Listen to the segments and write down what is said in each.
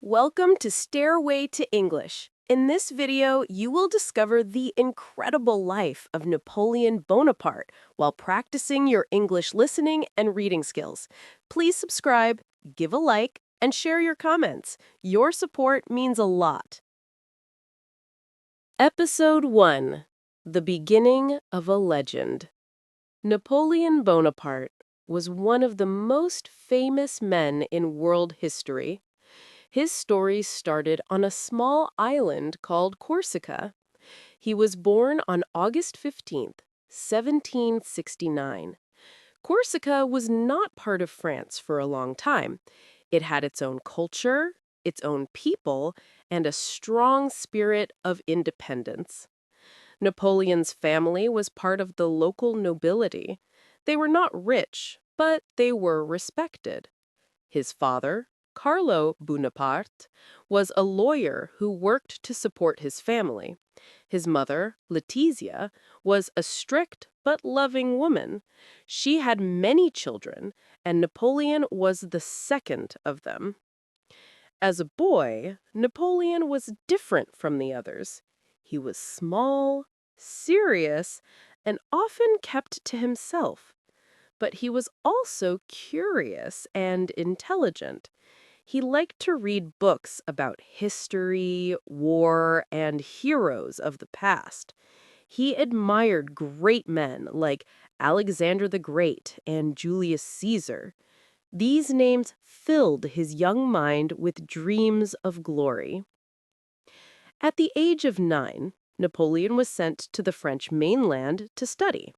Welcome to Stairway to English. In this video, you will discover the incredible life of Napoleon Bonaparte while practicing your English listening and reading skills. Please subscribe, give a like, and share your comments. Your support means a lot. Episode 1: The Beginning of a Legend. Napoleon Bonaparte was one of the most famous men in world history. His story started on a small island called Corsica. He was born on August 15th, 1769. Corsica was not part of France for a long time. It had its own culture, its own people, and a strong spirit of independence. Napoleon's family was part of the local nobility. They were not rich, but they were respected. His father, Carlo Bonaparte, was a lawyer who worked to support his family. His mother, Letizia, was a strict but loving woman. She had many children, and Napoleon was the second of them. As a boy, Napoleon was different from the others. He was small, serious, and often kept to himself. But he was also curious and intelligent. He liked to read books about history, war, and heroes of the past. He admired great men like Alexander the Great and Julius Caesar. These names filled his young mind with dreams of glory. At the age of 9, Napoleon was sent to the French mainland to study.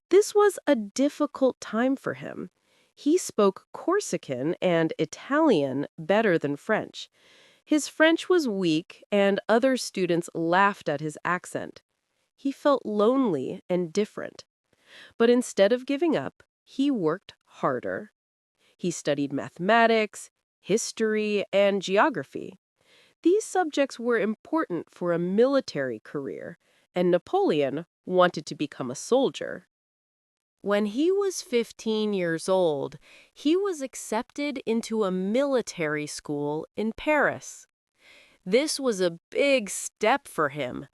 This was a difficult time for him. He spoke Corsican and Italian better than French. His French was weak, and other students laughed at his accent. He felt lonely and different. But instead of giving up, he worked harder. He studied mathematics, history, and geography. These subjects were important for a military career, and Napoleon wanted to become a soldier. When he was 15 years old, he was accepted into a military school in Paris. This was a big step for him.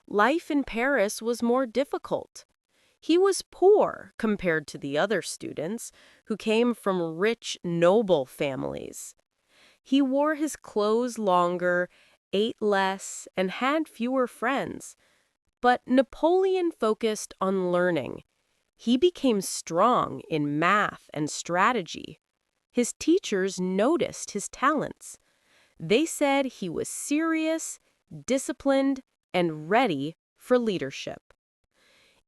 Life in Paris was more difficult. He was poor compared to the other students, who came from rich, noble families. He wore his clothes longer, ate less, and had fewer friends. But Napoleon focused on learning. He became strong in math and strategy. His teachers noticed his talents. They said he was serious, disciplined, and ready for leadership.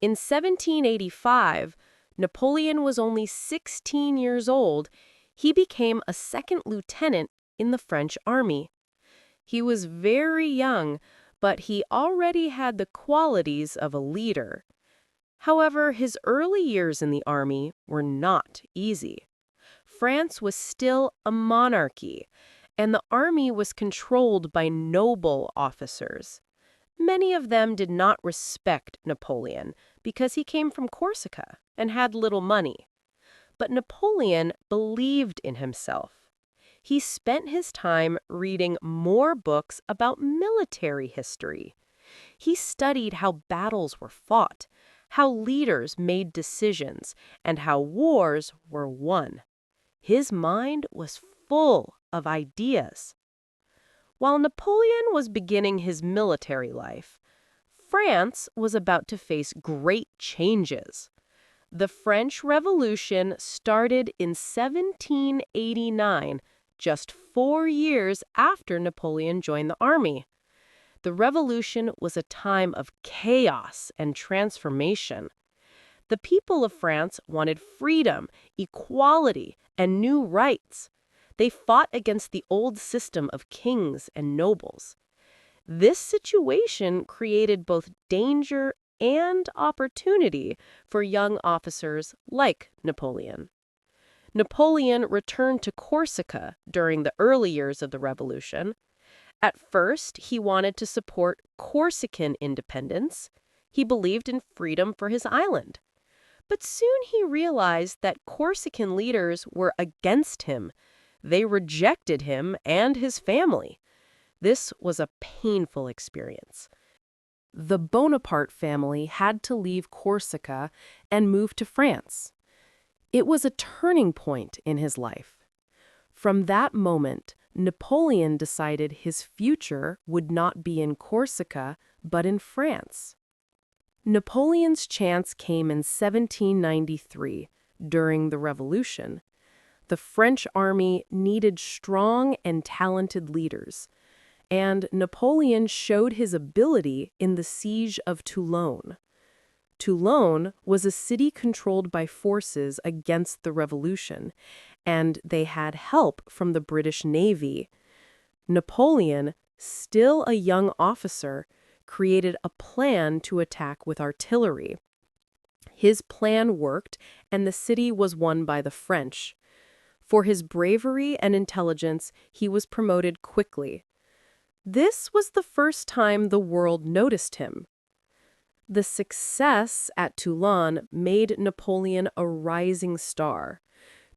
In 1785, Napoleon was only 16 years old. He became a second lieutenant in the French army. He was very young, but he already had the qualities of a leader. However, his early years in the army were not easy. France was still a monarchy, and the army was controlled by noble officers. Many of them did not respect Napoleon because he came from Corsica and had little money. But Napoleon believed in himself. He spent his time reading more books about military history. He studied how battles were fought, how leaders made decisions, and how wars were won. His mind was full of ideas. While Napoleon was beginning his military life, France was about to face great changes. The French Revolution started in 1789, just 4 years after Napoleon joined the army. The revolution was a time of chaos and transformation. The people of France wanted freedom, equality, and new rights. They fought against the old system of kings and nobles. This situation created both danger and opportunity for young officers like Napoleon. Napoleon returned to Corsica during the early years of the revolution. At first, he wanted to support Corsican independence. He believed in freedom for his island. But soon he realized that Corsican leaders were against him. They rejected him and his family. This was a painful experience. The Bonaparte family had to leave Corsica and move to France. It was a turning point in his life. From that moment, Napoleon decided his future would not be in Corsica, but in France. Napoleon's chance came in 1793, during the Revolution. The French army needed strong and talented leaders, and Napoleon showed his ability in the siege of Toulon. Toulon was a city controlled by forces against the revolution, and they had help from the British Navy. Napoleon, still a young officer, created a plan to attack with artillery. His plan worked, and the city was won by the French. For his bravery and intelligence, he was promoted quickly. This was the first time the world noticed him. The success at Toulon made Napoleon a rising star.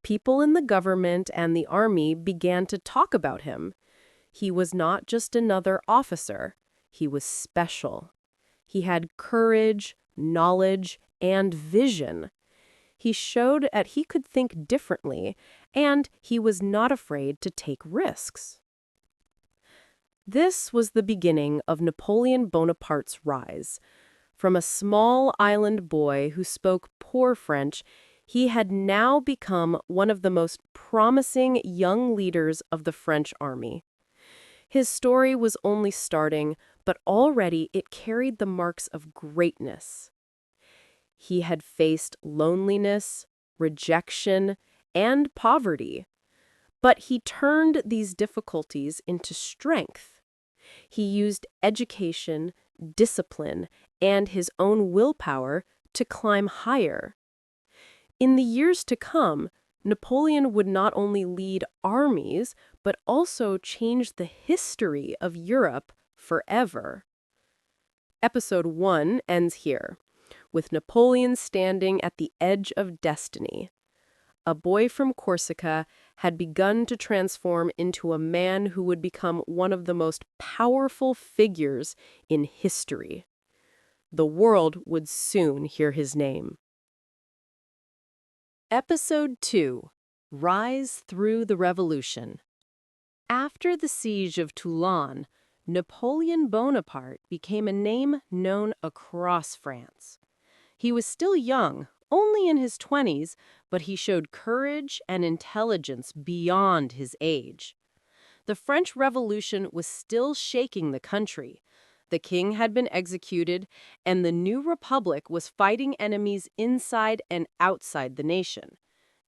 People in the government and the army began to talk about him. He was not just another officer. He was special. He had courage, knowledge, and vision. He showed that he could think differently, and he was not afraid to take risks. This was the beginning of Napoleon Bonaparte's rise. From a small island boy who spoke poor French, he had now become one of the most promising young leaders of the French army. His story was only starting, but already it carried the marks of greatness. He had faced loneliness, rejection, and poverty, but he turned these difficulties into strength. He used education, discipline, and his own willpower to climb higher. In the years to come, Napoleon would not only lead armies, but also change the history of Europe forever. Episode 1 ends here, with Napoleon standing at the edge of destiny. A boy from Corsica had begun to transform into a man who would become one of the most powerful figures in history. The world would soon hear his name. Episode 2: Rise Through the Revolution. After the siege of Toulon, Napoleon Bonaparte became a name known across France. He was still young, only in his 20s, but he showed courage and intelligence beyond his age. The French Revolution was still shaking the country. The king had been executed, and the new republic was fighting enemies inside and outside the nation.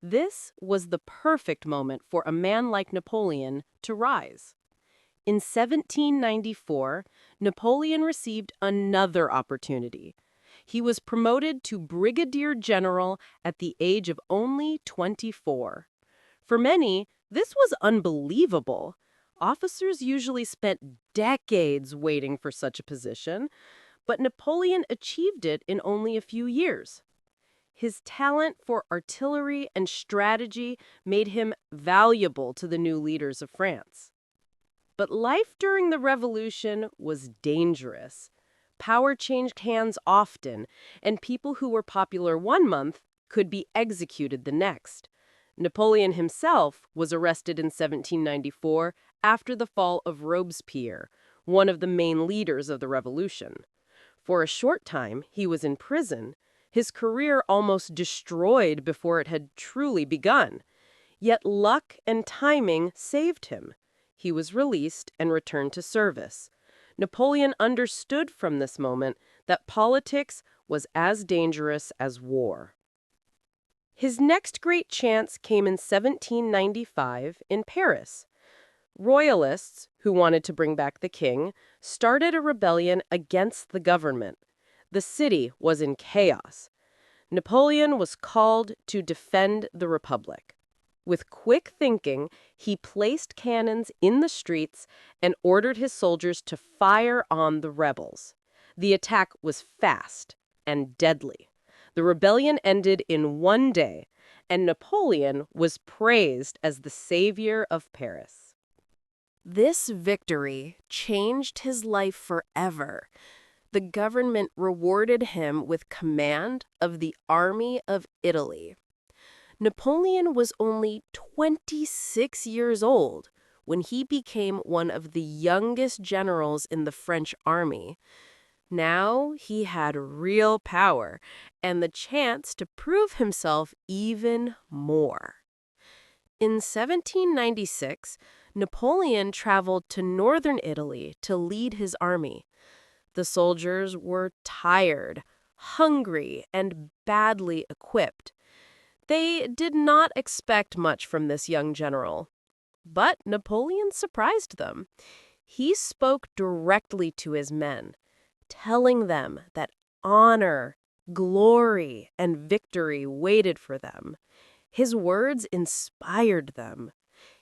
This was the perfect moment for a man like Napoleon to rise. In 1794, Napoleon received another opportunity. He was promoted to brigadier general at the age of only 24. For many, this was unbelievable. Officers usually spent decades waiting for such a position, but Napoleon achieved it in only a few years. His talent for artillery and strategy made him valuable to the new leaders of France. But life during the Revolution was dangerous. Power changed hands often, and people who were popular one month could be executed the next. Napoleon himself was arrested in 1794 after the fall of Robespierre, one of the main leaders of the revolution. For a short time, he was in prison, his career almost destroyed before it had truly begun. Yet luck and timing saved him. He was released and returned to service. Napoleon understood from this moment that politics was as dangerous as war. His next great chance came in 1795 in Paris. Royalists, who wanted to bring back the king, started a rebellion against the government. The city was in chaos. Napoleon was called to defend the republic. With quick thinking, he placed cannons in the streets and ordered his soldiers to fire on the rebels. The attack was fast and deadly. The rebellion ended in one day, and Napoleon was praised as the savior of Paris. This victory changed his life forever. The government rewarded him with command of the Army of Italy. Napoleon was only 26 years old when he became one of the youngest generals in the French army. Now he had real power and the chance to prove himself even more. In 1796, Napoleon traveled to northern Italy to lead his army. The soldiers were tired, hungry, and badly equipped. They did not expect much from this young general. But Napoleon surprised them. He spoke directly to his men, telling them that honor, glory, and victory waited for them. His words inspired them.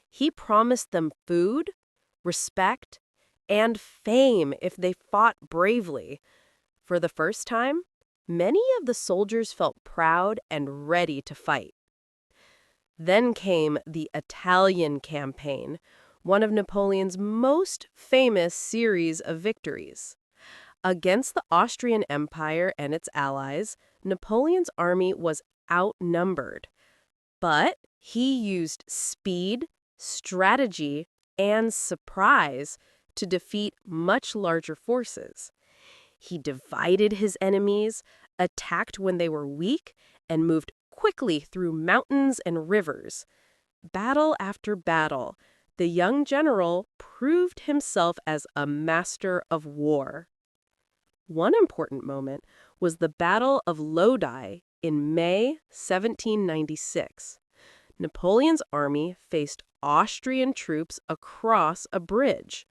He promised them food, respect, and fame if they fought bravely. For the first time, many of the soldiers felt proud and ready to fight. Then came the Italian campaign, one of Napoleon's most famous series of victories. Against the Austrian Empire and its allies, Napoleon's army was outnumbered. But he used speed, strategy, and surprise to defeat much larger forces. He divided his enemies, attacked when they were weak, and moved quickly through mountains and rivers. Battle after battle, the young general proved himself as a master of war. One important moment was the Battle of Lodi in May 1796. Napoleon's army faced Austrian troops across a bridge.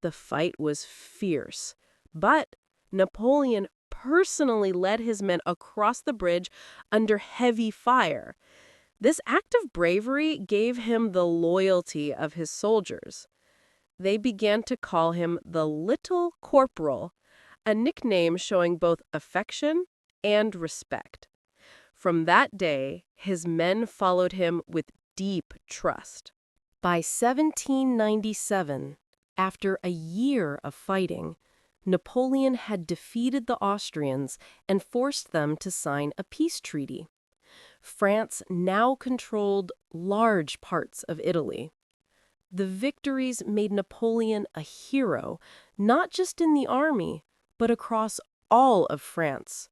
The fight was fierce, but Napoleon personally led his men across the bridge under heavy fire. This act of bravery gave him the loyalty of his soldiers. They began to call him the Little Corporal, a nickname showing both affection and respect. From that day, his men followed him with deep trust. By 1797, after a year of fighting, Napoleon had defeated the Austrians and forced them to sign a peace treaty. France now controlled large parts of Italy. The victories made Napoleon a hero, not just in the army, but across all of France.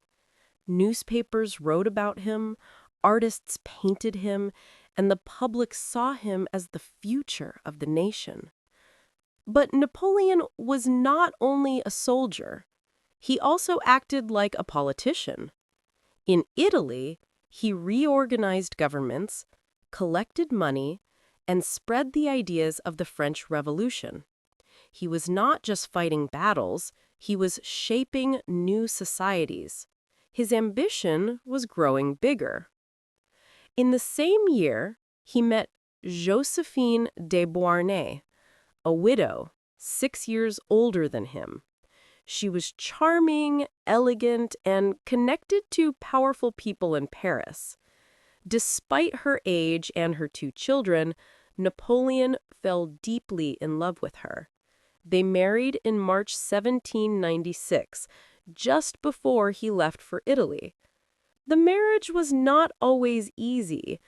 Newspapers wrote about him, artists painted him, and the public saw him as the future of the nation. But Napoleon was not only a soldier. He also acted like a politician. In Italy, he reorganized governments, collected money, and spread the ideas of the French Revolution. He was not just fighting battles, he was shaping new societies. His ambition was growing bigger. In the same year, he met Josephine de Beauharnais, a widow, 6 years older than him. She was charming, elegant, and connected to powerful people in Paris. Despite her age and her 2 children, Napoleon fell deeply in love with her. They married in March 1796, just before he left for Italy. The marriage was not always easy,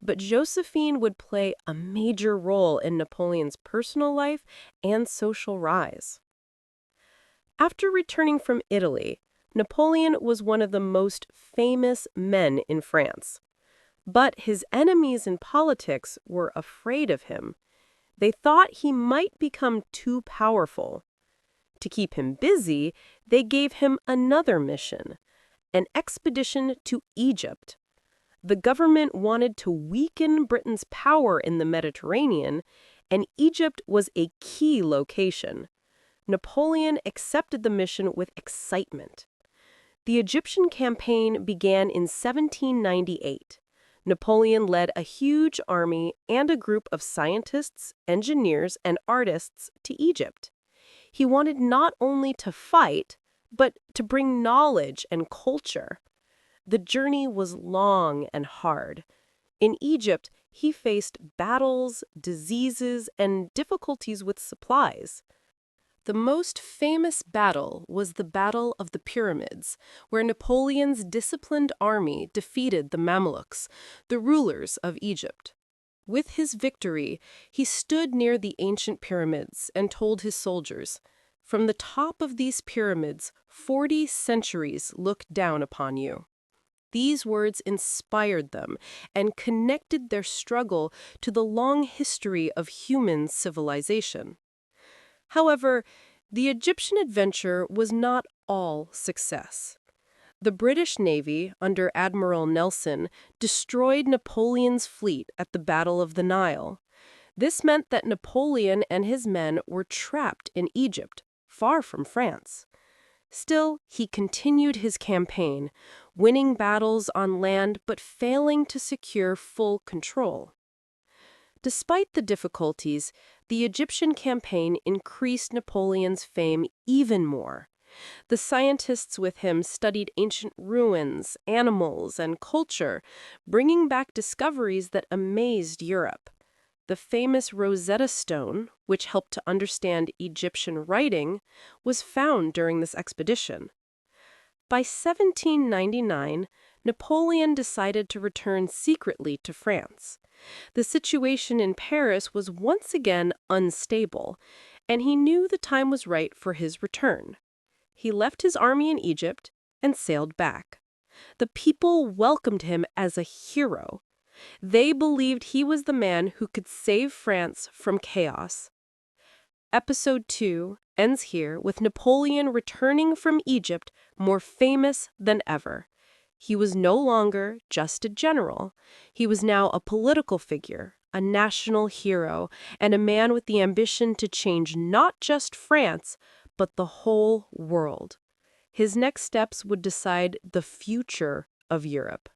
but Josephine would play a major role in Napoleon's personal life and social rise. After returning from Italy, Napoleon was one of the most famous men in France. But his enemies in politics were afraid of him. They thought he might become too powerful. To keep him busy, they gave him another mission, an expedition to Egypt. The government wanted to weaken Britain's power in the Mediterranean, and Egypt was a key location. Napoleon accepted the mission with excitement. The Egyptian campaign began in 1798. Napoleon led a huge army and a group of scientists, engineers, and artists to Egypt. He wanted not only to fight, but to bring knowledge and culture. The journey was long and hard. In Egypt, he faced battles, diseases, and difficulties with supplies. The most famous battle was the Battle of the Pyramids, where Napoleon's disciplined army defeated the Mamluks, the rulers of Egypt. With his victory, he stood near the ancient pyramids and told his soldiers, "From the top of these pyramids, 40 centuries look down upon you." These words inspired them and connected their struggle to the long history of human civilization. However, the Egyptian adventure was not all success. The British Navy, under Admiral Nelson, destroyed Napoleon's fleet at the Battle of the Nile. This meant that Napoleon and his men were trapped in Egypt, far from France. Still, he continued his campaign, winning battles on land but failing to secure full control. Despite the difficulties, the Egyptian campaign increased Napoleon's fame even more. The scientists with him studied ancient ruins, animals, and culture, bringing back discoveries that amazed Europe. The famous Rosetta Stone, which helped to understand Egyptian writing, was found during this expedition. By 1799, Napoleon decided to return secretly to France. The situation in Paris was once again unstable, and he knew the time was right for his return. He left his army in Egypt and sailed back. The people welcomed him as a hero. They believed he was the man who could save France from chaos. Episode 2 ends here with Napoleon returning from Egypt more famous than ever. He was no longer just a general. He was now a political figure, a national hero, and a man with the ambition to change not just France, but the whole world. His next steps would decide the future of Europe.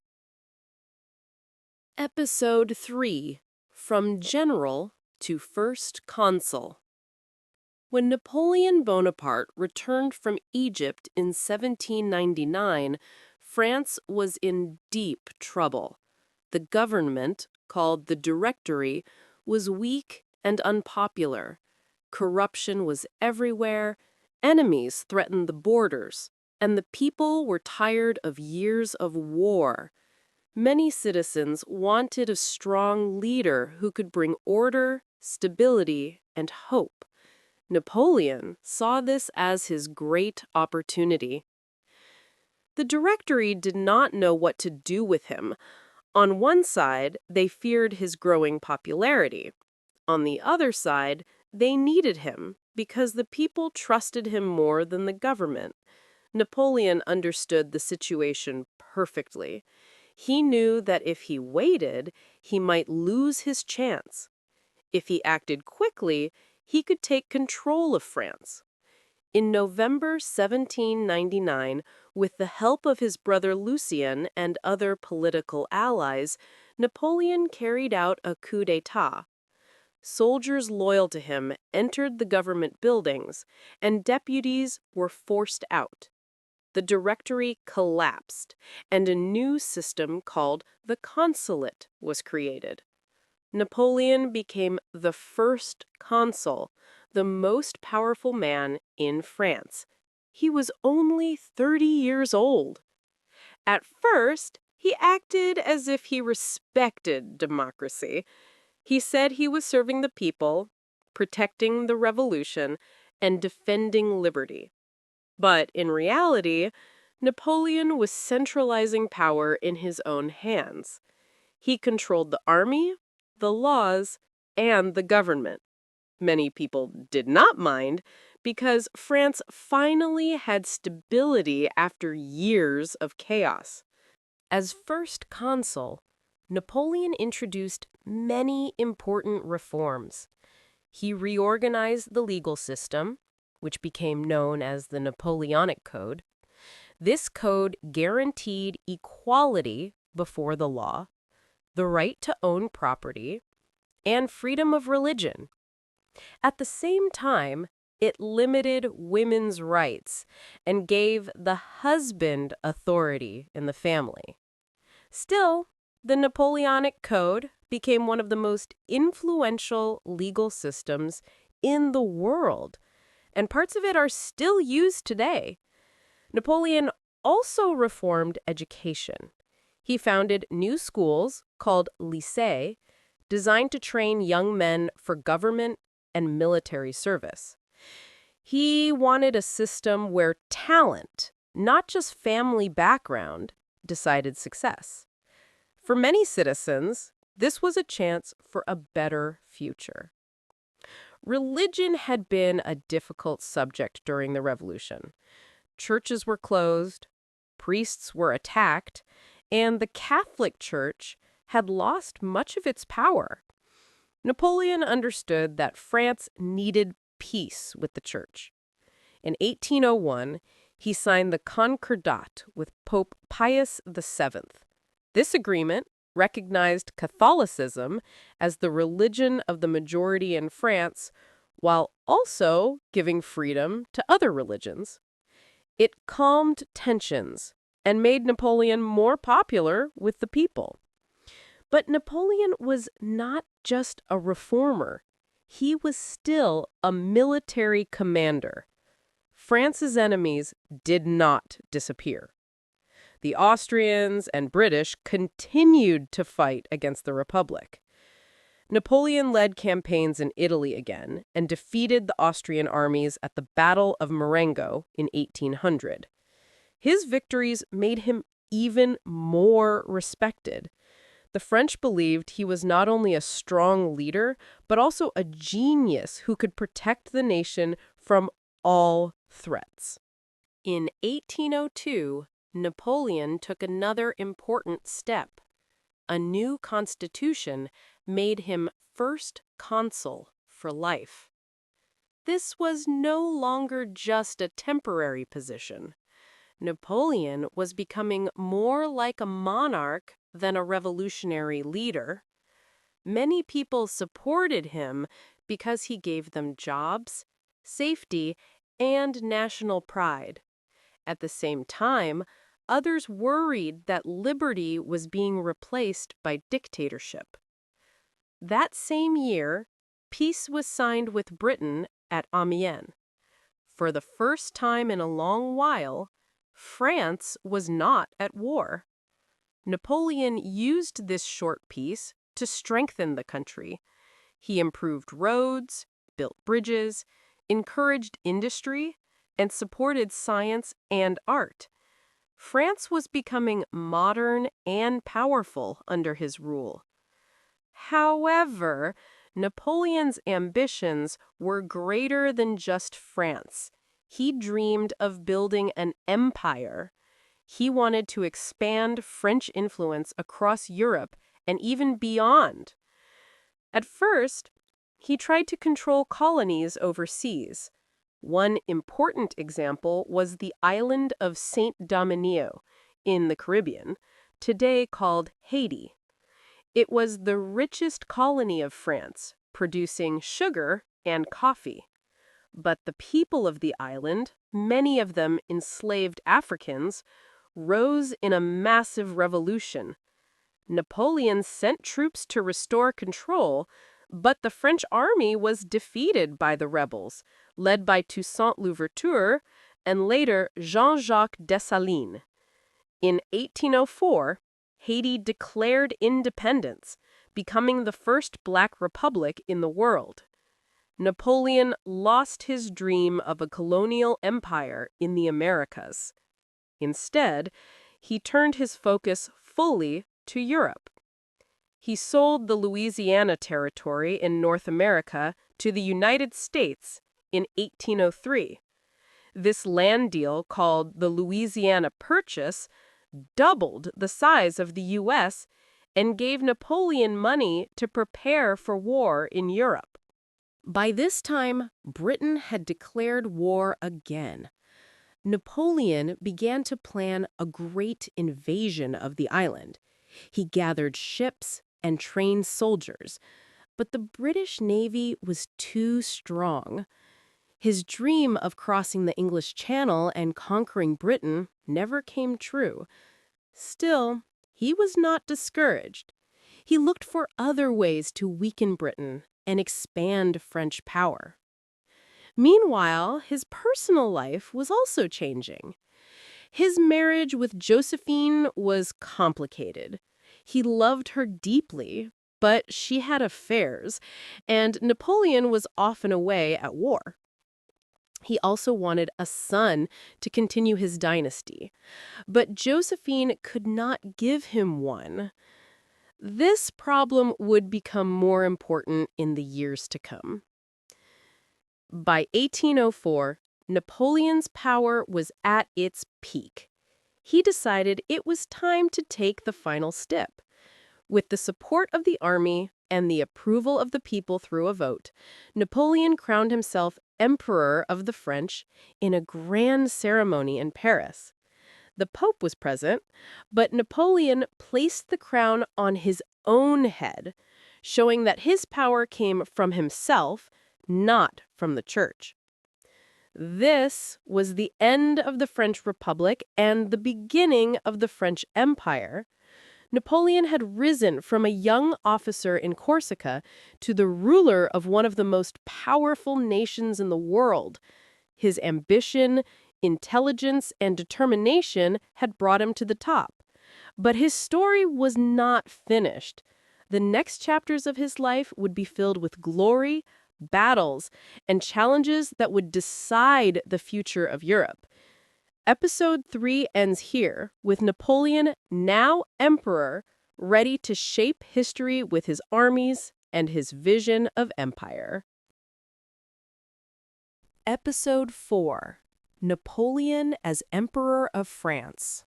Episode 3: From General to First Consul. When Napoleon Bonaparte returned from Egypt in 1799, France was in deep trouble. The government, called the Directory, was weak and unpopular. Corruption was everywhere, enemies threatened the borders, and the people were tired of years of war. Many citizens wanted a strong leader who could bring order, stability, and hope. Napoleon saw this as his great opportunity. The Directory did not know what to do with him. On one side, they feared his growing popularity. On the other side, they needed him because the people trusted him more than the government. Napoleon understood the situation perfectly. He knew that if he waited, he might lose his chance. If he acted quickly, he could take control of France. In November 1799, with the help of his brother Lucien and other political allies, Napoleon carried out a coup d'état. Soldiers loyal to him entered the government buildings, and deputies were forced out. The Directory collapsed, and a new system called the Consulate was created. Napoleon became the first consul, the most powerful man in France. He was only 30 years old. At first, he acted as if he respected democracy. He said he was serving the people, protecting the revolution, and defending liberty. But in reality, Napoleon was centralizing power in his own hands. He controlled the army, the laws, and the government. Many people did not mind because France finally had stability after years of chaos. As first consul, Napoleon introduced many important reforms. He reorganized the legal system, which became known as the Napoleonic Code. This code guaranteed equality before the law, the right to own property, and freedom of religion. At the same time, it limited women's rights and gave the husband authority in the family. Still, The Napoleonic Code became one of the most influential legal systems in the world, and parts of it are still used today. Napoleon also reformed education. He founded new schools called lycées, designed to train young men for government and military service. He wanted a system where talent, not just family background, decided success. For many citizens, this was a chance for a better future. Religion had been a difficult subject during the Revolution. Churches were closed, priests were attacked, and the Catholic Church had lost much of its power. Napoleon understood that France needed peace with the Church. In 1801, he signed the Concordat with Pope Pius VII. This agreement recognized Catholicism as the religion of the majority in France, while also giving freedom to other religions. It calmed tensions and made Napoleon more popular with the people. But Napoleon was not just a reformer. He was still a military commander. France's enemies did not disappear. The Austrians and British continued to fight against the Republic. Napoleon led campaigns in Italy again and defeated the Austrian armies at the Battle of Marengo in 1800. His victories made him even more respected. The French believed he was not only a strong leader, but also a genius who could protect the nation from all threats. In 1802, Napoleon took another important step. A new constitution made him first consul for life. This was no longer just a temporary position. Napoleon was becoming more like a monarch than a revolutionary leader. Many people supported him because he gave them jobs, safety, and national pride. At the same time, others worried that liberty was being replaced by dictatorship. That same year, peace was signed with Britain at Amiens. For the first time in a long while, France was not at war. Napoleon used this short peace to strengthen the country. He improved roads, built bridges, encouraged industry, and supported science and art. France was becoming modern and powerful under his rule. However, Napoleon's ambitions were greater than just France. He dreamed of building an empire. He wanted to expand French influence across Europe and even beyond. At first, he tried to control colonies overseas. One important example was the island of Saint-Domingue in the Caribbean, today called Haiti. It was the richest colony of France, producing sugar and coffee. But the people of the island, many of them enslaved Africans, rose in a massive revolution. Napoleon sent troops to restore control, but the French army was defeated by the rebels, led by Toussaint Louverture and later Jean-Jacques Dessalines. In 1804, Haiti declared independence, becoming the first Black republic in the world. Napoleon lost his dream of a colonial empire in the Americas. Instead, he turned his focus fully to Europe. He sold the Louisiana Territory in North America to the United States in 1803. This land deal, called the Louisiana Purchase, doubled the size of the U.S. and gave Napoleon money to prepare for war in Europe. By this time, Britain had declared war again. Napoleon began to plan a great invasion of the island. He gathered ships and trained soldiers, but the British Navy was too strong. His dream of crossing the English Channel and conquering Britain never came true. Still, he was not discouraged. He looked for other ways to weaken Britain and expand French power. Meanwhile, his personal life was also changing. His marriage with Josephine was complicated. He loved her deeply, but she had affairs, and Napoleon was often away at war. He also wanted a son to continue his dynasty, but Josephine could not give him one. This problem would become more important in the years to come. By 1804, Napoleon's power was at its peak. He decided it was time to take the final step. With the support of the army and the approval of the people through a vote, Napoleon crowned himself Emperor of the French in a grand ceremony in Paris. The Pope was present, but Napoleon placed the crown on his own head, showing that his power came from himself, not from the church. This was the end of the French Republic and the beginning of the French Empire. Napoleon had risen from a young officer in Corsica to the ruler of one of the most powerful nations in the world. His ambition, intelligence, and determination had brought him to the top. But his story was not finished. The next chapters of his life would be filled with glory, battles, and challenges that would decide the future of Europe. Episode 3 ends here, with Napoleon, now emperor, ready to shape history with his armies and his vision of empire. Episode 4. Napoleon as Emperor of France.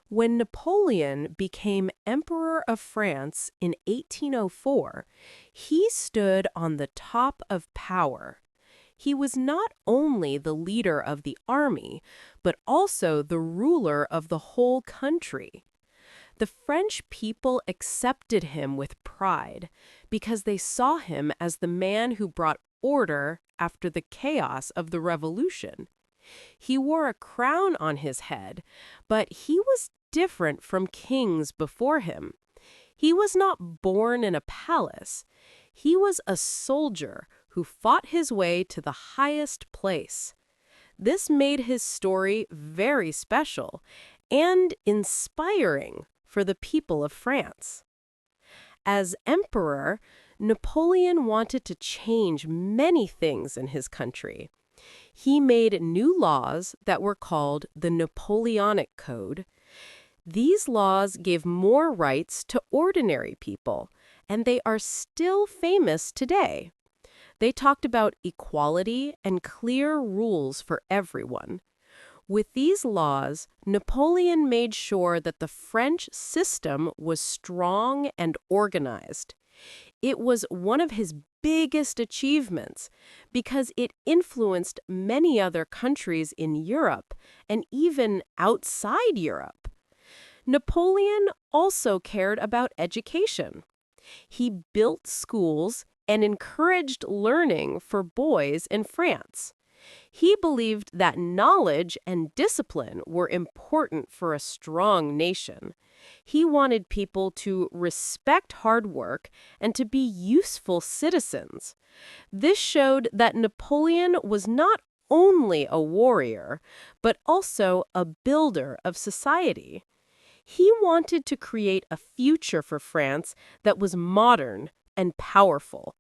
When Napoleon became Emperor of France in 1804, he stood on the top of power. He was not only the leader of the army, but also the ruler of the whole country. The French people accepted him with pride because they saw him as the man who brought order after the chaos of the Revolution. He wore a crown on his head, but he was different from kings before him. He was not born in a palace. He was a soldier who fought his way to the highest place. This made his story very special and inspiring for the people of France. As emperor, Napoleon wanted to change many things in his country. He made new laws that were called the Napoleonic Code. These laws gave more rights to ordinary people, and they are still famous today. They talked about equality and clear rules for everyone. With these laws, Napoleon made sure that the French system was strong and organized. It was one of his biggest achievements because it influenced many other countries in Europe and even outside Europe. Napoleon also cared about education. He built schools and encouraged learning for boys in France. He believed that knowledge and discipline were important for a strong nation. He wanted people to respect hard work and to be useful citizens. This showed that Napoleon was not only a warrior, but also a builder of society. He wanted to create a future for France that was modern and powerful.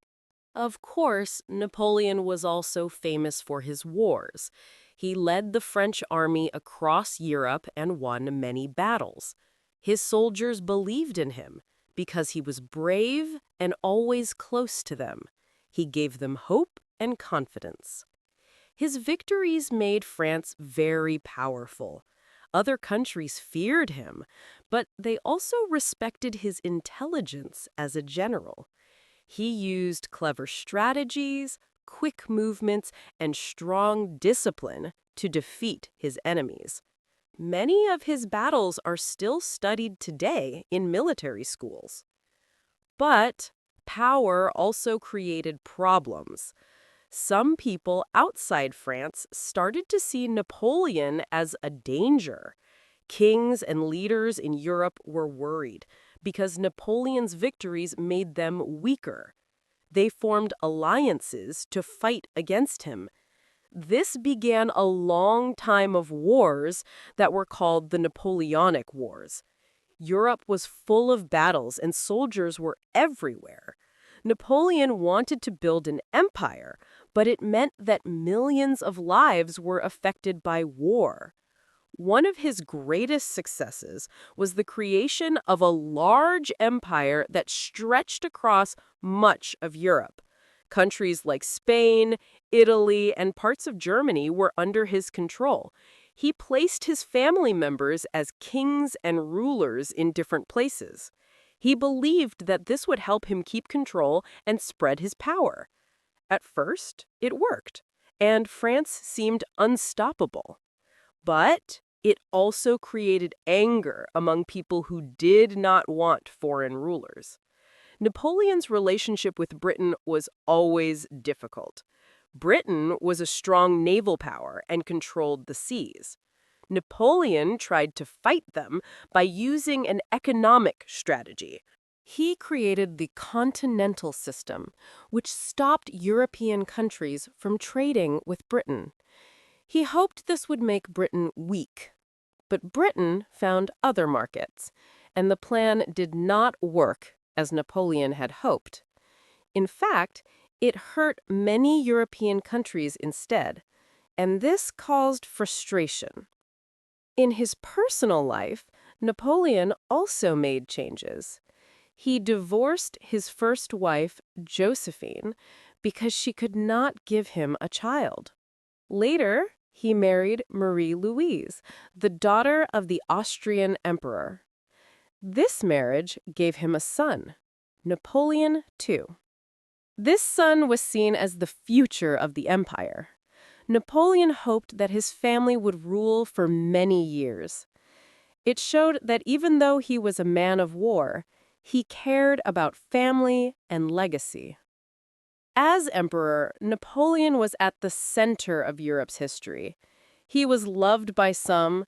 Of course, Napoleon was also famous for his wars. He led the French army across Europe and won many battles. His soldiers believed in him because he was brave and always close to them. He gave them hope and confidence. His victories made France very powerful. Other countries feared him, but they also respected his intelligence as a general. He used clever strategies, quick movements, and strong discipline to defeat his enemies. Many of his battles are still studied today in military schools. But power also created problems. Some people outside France started to see Napoleon as a danger. Kings and leaders in Europe were worried because Napoleon's victories made them weaker. They formed alliances to fight against him. This began a long time of wars that were called the Napoleonic Wars. Europe was full of battles and soldiers were everywhere. Napoleon wanted to build an empire, but it meant that millions of lives were affected by war. One of his greatest successes was the creation of a large empire that stretched across much of Europe. Countries like Spain, Italy, and parts of Germany were under his control. He placed his family members as kings and rulers in different places. He believed that this would help him keep control and spread his power. At first, it worked, and France seemed unstoppable. But it also created anger among people who did not want foreign rulers. Napoleon's relationship with Britain was always difficult. Britain was a strong naval power and controlled the seas. Napoleon tried to fight them by using an economic strategy. He created the continental system, which stopped European countries from trading with Britain. He hoped this would make Britain weak. But Britain found other markets, and the plan did not work as Napoleon had hoped. In fact, it hurt many European countries instead, and this caused frustration. In his personal life, Napoleon also made changes. He divorced his first wife, Josephine, because she could not give him a child. Later, he married Marie-Louise, the daughter of the Austrian emperor. This marriage gave him a son, Napoleon II. This son was seen as the future of the empire. Napoleon hoped that his family would rule for many years. It showed that even though he was a man of war, he cared about family and legacy. As emperor, Napoleon was at the center of Europe's history. He was loved by some,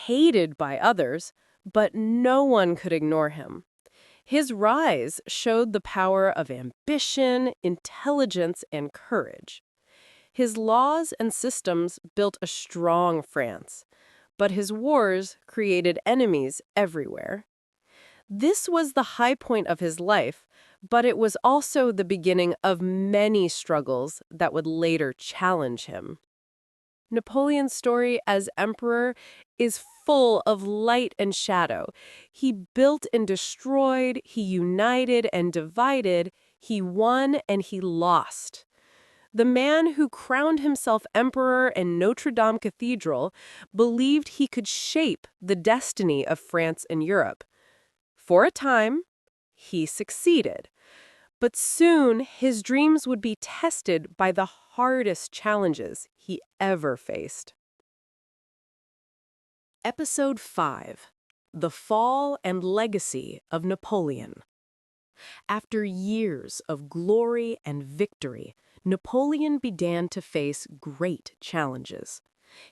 hated by others, but no one could ignore him. His rise showed the power of ambition, intelligence, and courage. His laws and systems built a strong France, but his wars created enemies everywhere. This was the high point of his life, but it was also the beginning of many struggles that would later challenge him. Napoleon's story as emperor is full of light and shadow. He built and destroyed, he united and divided, he won and he lost. The man who crowned himself emperor in Notre Dame Cathedral believed he could shape the destiny of France and Europe. For a time, he succeeded. But soon, his dreams would be tested by the hardest challenges he ever faced. Episode 5: The Fall and Legacy of Napoleon. After years of glory and victory, Napoleon began to face great challenges.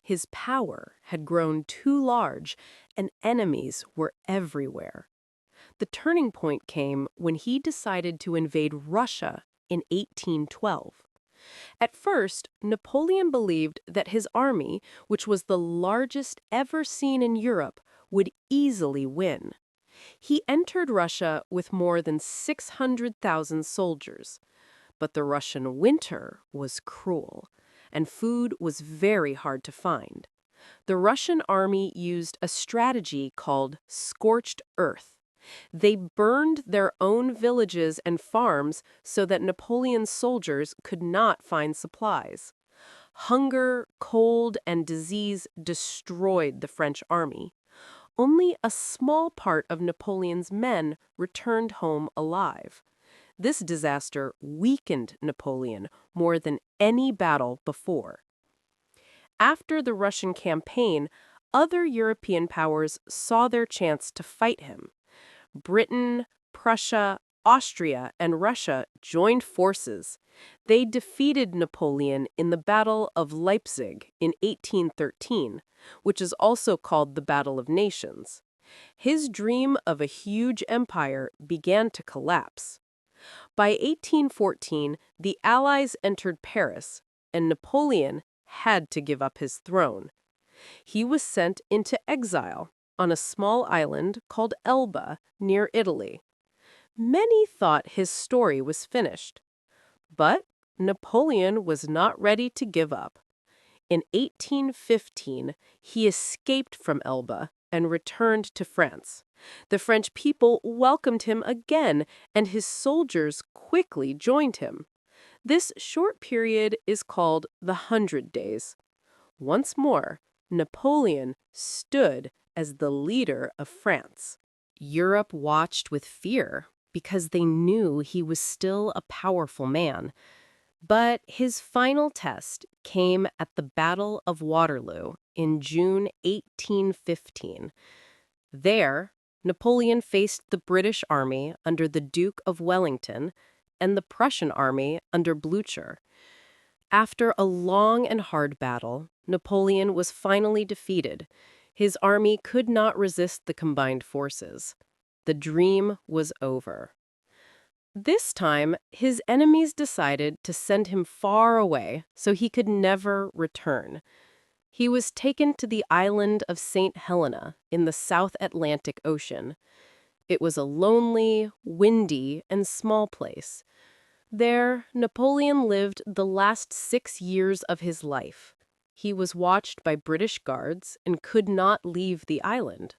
His power had grown too large, and enemies were everywhere. The turning point came when he decided to invade Russia in 1812. At first, Napoleon believed that his army, which was the largest ever seen in Europe, would easily win. He entered Russia with more than 600,000 soldiers. But the Russian winter was cruel, and food was very hard to find. The Russian army used a strategy called scorched earth. They burned their own villages and farms so that Napoleon's soldiers could not find supplies. Hunger, cold, and disease destroyed the French army. Only a small part of Napoleon's men returned home alive. This disaster weakened Napoleon more than any battle before. After the Russian campaign, other European powers saw their chance to fight him. Britain, Prussia, Austria and Russia joined forces. They defeated Napoleon in the Battle of Leipzig in 1813, which is also called the Battle of Nations. His dream of a huge empire began to collapse. By 1814, the Allies entered Paris, and Napoleon had to give up his throne. He was sent into exile on a small island called Elba near Italy. Many thought his story was finished. But Napoleon was not ready to give up. In 1815, he escaped from Elba and returned to France. The French people welcomed him again, and his soldiers quickly joined him. This short period is called the Hundred Days. Once more, Napoleon stood as the leader of France. Europe watched with fear because they knew he was still a powerful man. But his final test came at the Battle of Waterloo in June 1815. There, Napoleon faced the British army under the Duke of Wellington and the Prussian army under Blücher. After a long and hard battle, Napoleon was finally defeated. His army could not resist the combined forces. The dream was over. This time, his enemies decided to send him far away so he could never return. He was taken to the island of St. Helena in the South Atlantic Ocean. It was a lonely, windy, and small place. There, Napoleon lived the last 6 years of his life. He was watched by British guards and could not leave the island.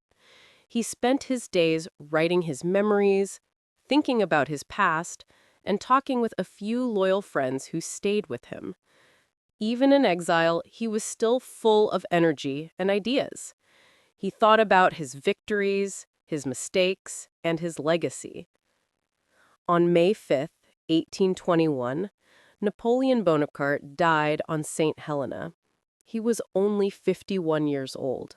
He spent his days writing his memories, thinking about his past, and talking with a few loyal friends who stayed with him. Even in exile, he was still full of energy and ideas. He thought about his victories, his mistakes, and his legacy. On May 5th, 1821, Napoleon Bonaparte died on St. Helena. He was only 51 years old.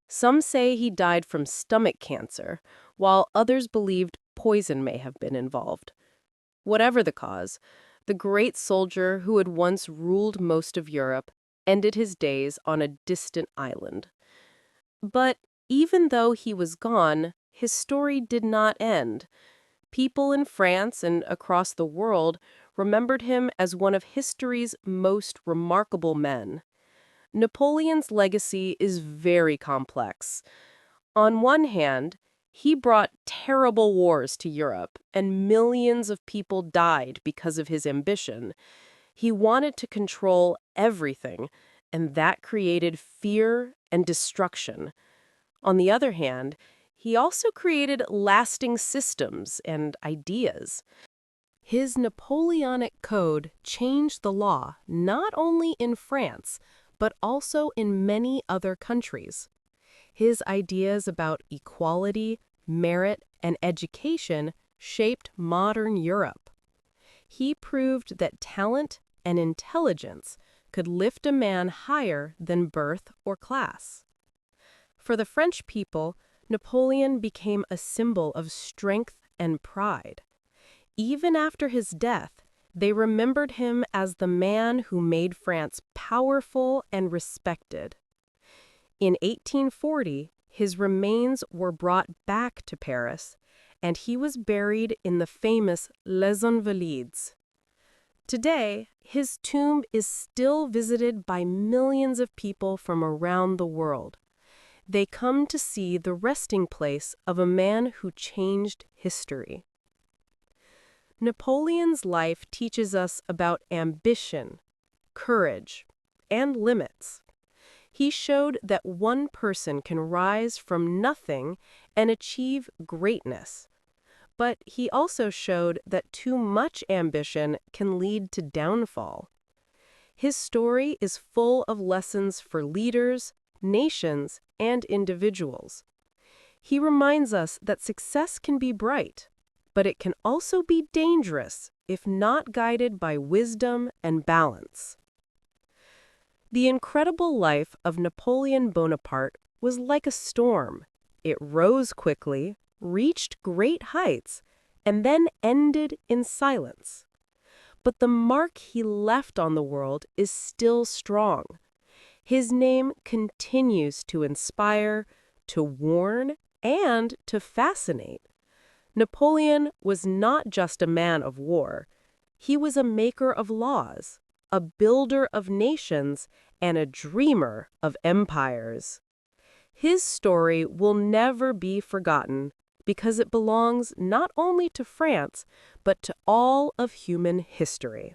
Some say he died from stomach cancer, while others believed poison may have been involved. Whatever the cause, the great soldier who had once ruled most of Europe ended his days on a distant island. But even though he was gone, his story did not end. People in France and across the world remembered him as one of history's most remarkable men. Napoleon's legacy is very complex. On one hand, he brought terrible wars to Europe, and millions of people died because of his ambition. He wanted to control everything, and that created fear and destruction. On the other hand, he also created lasting systems and ideas. His Napoleonic Code changed the law not only in France, but also in many other countries. His ideas about equality, merit, and education shaped modern Europe. He proved that talent and intelligence could lift a man higher than birth or class. For the French people, Napoleon became a symbol of strength and pride. Even after his death, they remembered him as the man who made France powerful and respected. In 1840, his remains were brought back to Paris, and he was buried in the famous Les Invalides. Today, his tomb is still visited by millions of people from around the world. They come to see the resting place of a man who changed history. Napoleon's life teaches us about ambition, courage, and limits. He showed that one person can rise from nothing and achieve greatness. But he also showed that too much ambition can lead to downfall. His story is full of lessons for leaders, nations, and individuals. He reminds us that success can be bright, but it can also be dangerous if not guided by wisdom and balance. The incredible life of Napoleon Bonaparte was like a storm. It rose quickly, reached great heights, and then ended in silence. But the mark he left on the world is still strong. His name continues to inspire, to warn, and to fascinate. Napoleon was not just a man of war. He was a maker of laws, a builder of nations, and a dreamer of empires. His story will never be forgotten because it belongs not only to France, but to all of human history.